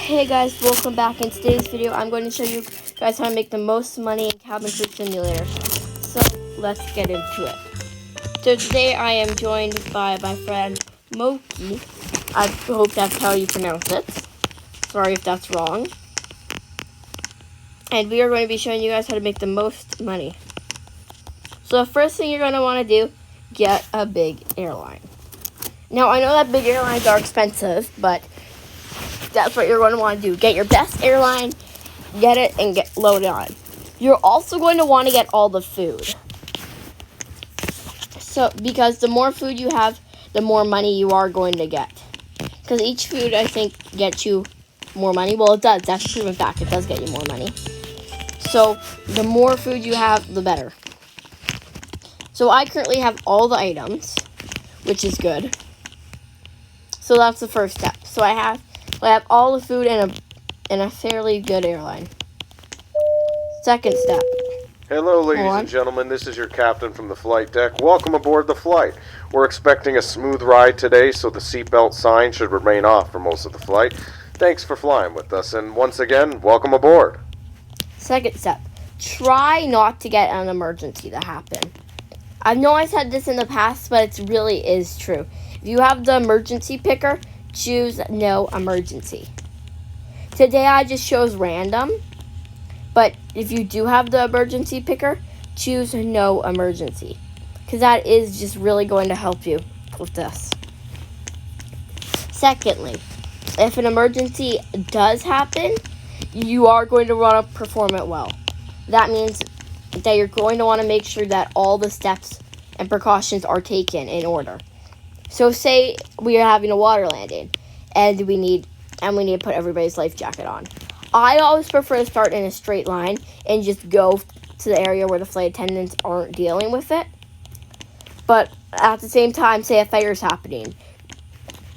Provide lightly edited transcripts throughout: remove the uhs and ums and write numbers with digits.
Hey guys, welcome back. In today's video, I'm going to show you guys how to make the most money in Cabin Crew Simulator. So, let's get into it. So today I am joined by my friend Moki. I hope that's how you pronounce it. Sorry if that's wrong. And we are going to be showing you guys how to make the most money. So the first thing you're going to want to do, get a big airline. Now, I know that big airlines are expensive, but that's what you're going to want to do. Get your best airline, get it, and get loaded on. You're also going to want to get all the food. So, because the more food you have, the more money you are going to get. Because each food, I think, gets you more money. Well, it does. That's a proven fact. It does get you more money. So, the more food you have, the better. So, I currently have all the items, which is good. So, that's the first step. So, I have all the food and a fairly good airline. Second step. Hello, ladies and gentlemen. This is your captain from the flight deck. Welcome aboard the flight. We're expecting a smooth ride today, so the seatbelt sign should remain off for most of the flight. Thanks for flying with us, and once again, welcome aboard. Second step. Try not to get an emergency to happen. I know I said this in the past, but it really is true. If you have the emergency picker, choose no emergency. Today I just chose random, but if you do have the emergency picker, choose no emergency, because that is just really going to help you with this. Secondly, if an emergency does happen, you are going to want to perform it well. That means that you're going to want to make sure that all the steps and precautions are taken in order. So say we are having a water landing and we need to put everybody's life jacket on. I always prefer to start in a straight line and just go to the area where the flight attendants aren't dealing with it. But at the same time, say a fire is happening,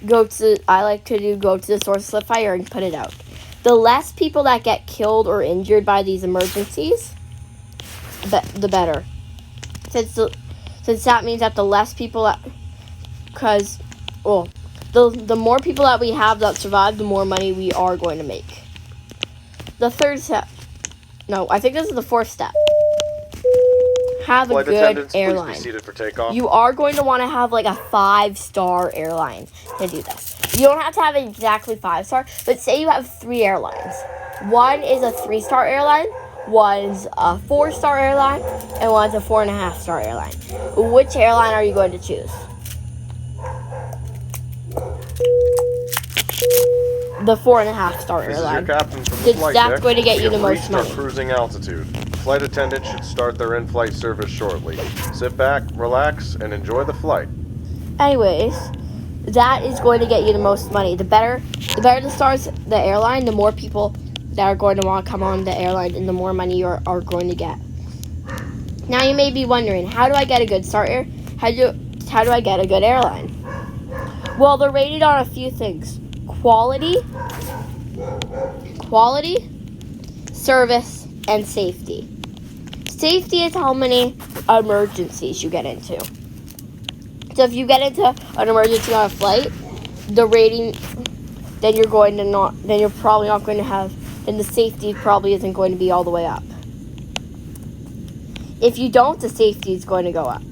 go to the source of the fire and put it out. The less people that get killed or injured by these emergencies, the better. Since that means that the less people the more people that we have that survive, the more money we are going to make. The third step. No, I think this is the fourth step. Have a good airline. Please be seated for takeoff. You are going to want to have like a 5-star airline to do this. You don't have to have it exactly 5-star, but say you have 3 airlines. One is a 3-star airline, one's a 4-star airline, and one's a 4.5-star airline. Which airline are you going to choose? The 4.5-star airline. This is your captain from the flight That's deck. going to get you the most money. Our cruising altitude. The flight attendant should start their in-flight service shortly. Sit back, relax, and enjoy the flight. Anyways, that is going to get you the most money. The better the stars the airline, the more people that are going to want to come on the airline, and the more money you are going to get. Now you may be wondering, how do I get a good starter? How do I get a good airline? Well, they're rated on a few things. Quality, service, and safety. Safety is how many emergencies you get into. So if you get into an emergency on a flight, the rating, then you're probably not going to have, and the safety probably isn't going to be all the way up. If you don't, the safety is going to go up.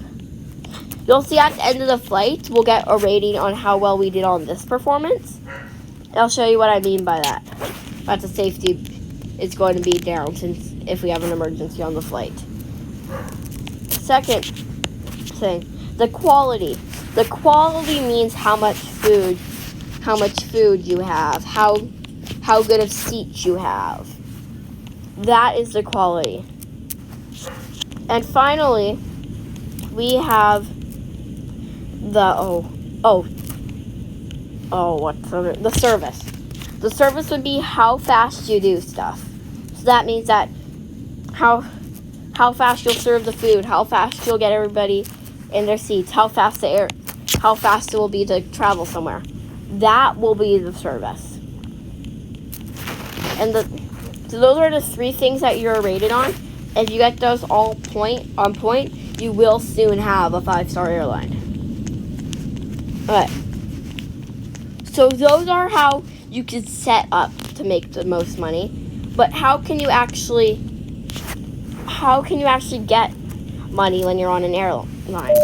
You'll see at the end of the flight, we'll get a rating on how well we did on this performance. I'll show you what I mean by that. But the safety is going to be down if we have an emergency on the flight. Second thing, the quality. The quality means how much food you have, how good of seats you have. That is the quality. And finally, we have the the service. The service would be how fast you do stuff. So that means that how fast you'll serve the food, how fast you'll get everybody in their seats, how fast it will be to travel somewhere. That will be the service. And so those are the 3 things that you're rated on. If you get those all on point, you will soon have a 5-star airline. Alright. So those are how you can set up to make the most money. But how can you actually get money when you're on an airline?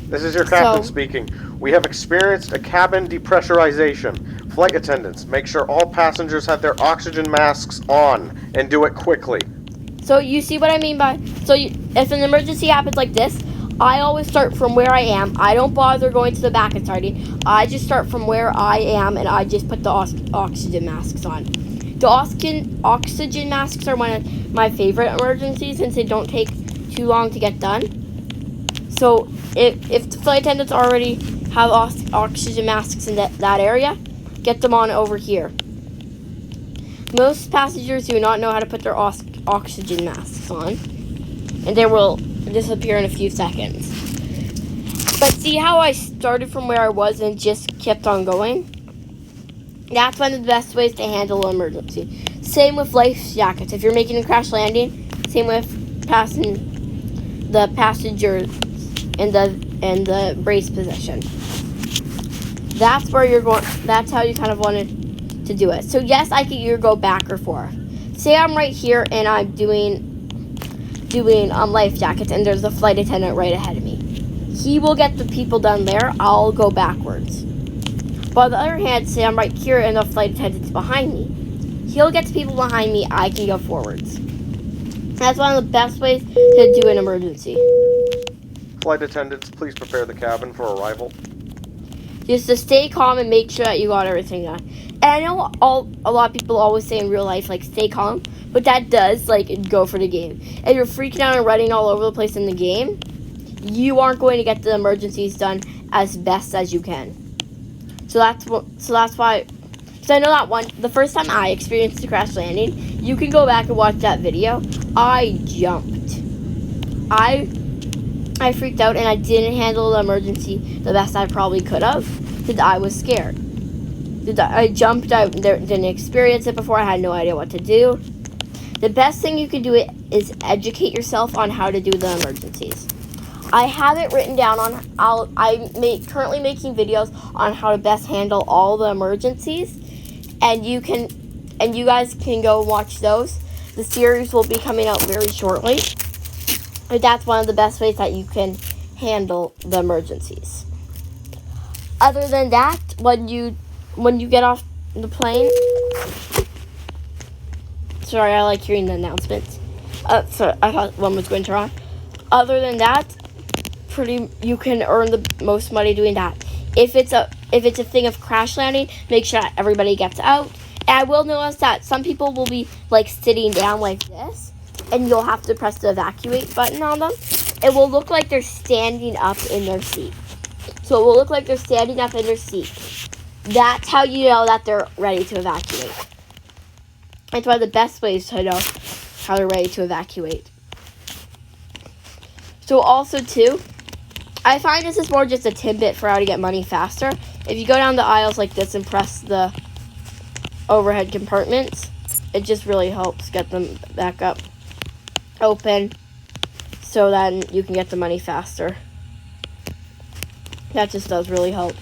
This is your captain speaking. We have experienced a cabin depressurization. Flight attendants, make sure all passengers have their oxygen masks on, and do it quickly. So you see what I mean by... if an emergency happens like this, I always start from where I am. I don't bother going to the back and starting. I just start from where I am, and I just put the oxygen masks on. The oxygen masks are one of my favorite emergencies since they don't take too long to get done. So if the flight attendants already have oxygen masks in that area, get them on over here. Most passengers do not know how to put their oxygen masks on, and they will disappear in a few seconds. But see how I started from where I was and just kept on going? That's one of the best ways to handle an emergency. Same with life jackets. If you're making a crash landing, same with the passengers in the brace position. That's where you're going. That's how you kind of wanted to do it. So yes, I could either go back or forth. Say I'm right here and I'm doing life jackets, and there's a flight attendant right ahead of me. He will get the people done there. I'll go backwards. But on the other hand, say I'm right here and the flight attendant's behind me. He'll get the people behind me. I can go forwards. That's one of the best ways to do an emergency. Flight attendants, please prepare the cabin for arrival. Just to stay calm and make sure that you got everything done. And I know a lot of people always say in real life, like, stay calm. But that does, like, go for the game. If you're freaking out and running all over the place in the game, you aren't going to get the emergencies done as best as you can. So that's why. Because I know that the first time I experienced a crash landing, you can go back and watch that video. I jumped. I freaked out and I didn't handle the emergency the best I probably could have because I was scared. I jumped. I didn't experience it before. I had no idea what to do. The best thing you can do is educate yourself on how to do the emergencies. I have it written down on. I'm currently making videos on how to best handle all the emergencies, and you guys can go watch those. The series will be coming out very shortly. But that's one of the best ways that you can handle the emergencies. Other than that, when you get off the plane, sorry, I like hearing the announcements. So I thought one was going to run. Other than that, you can earn the most money doing that. If it's a thing of crash landing, make sure that everybody gets out. And I will notice that some people will be like sitting down like this, and you'll have to press the evacuate button on them. It will look like they're standing up in their seat. So it will look like they're standing up in their seat. That's how you know that they're ready to evacuate. It's one of the best ways to know how they're ready to evacuate. So also too, I find this is more just a tidbit for how to get money faster. If you go down the aisles like this and press the overhead compartments, it just really helps get them back up open, so then you can get the money faster. That just does really help.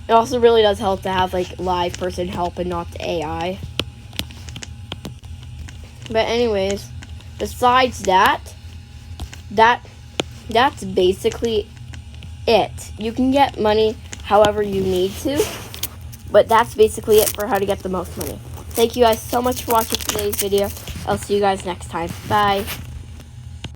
It also really does help to have like live person help and not the AI. But anyways, besides that's basically it. You can get money however you need to, but that's basically it for how to get the most money. Thank you guys so much for watching today's video. I'll see you guys next time. Bye.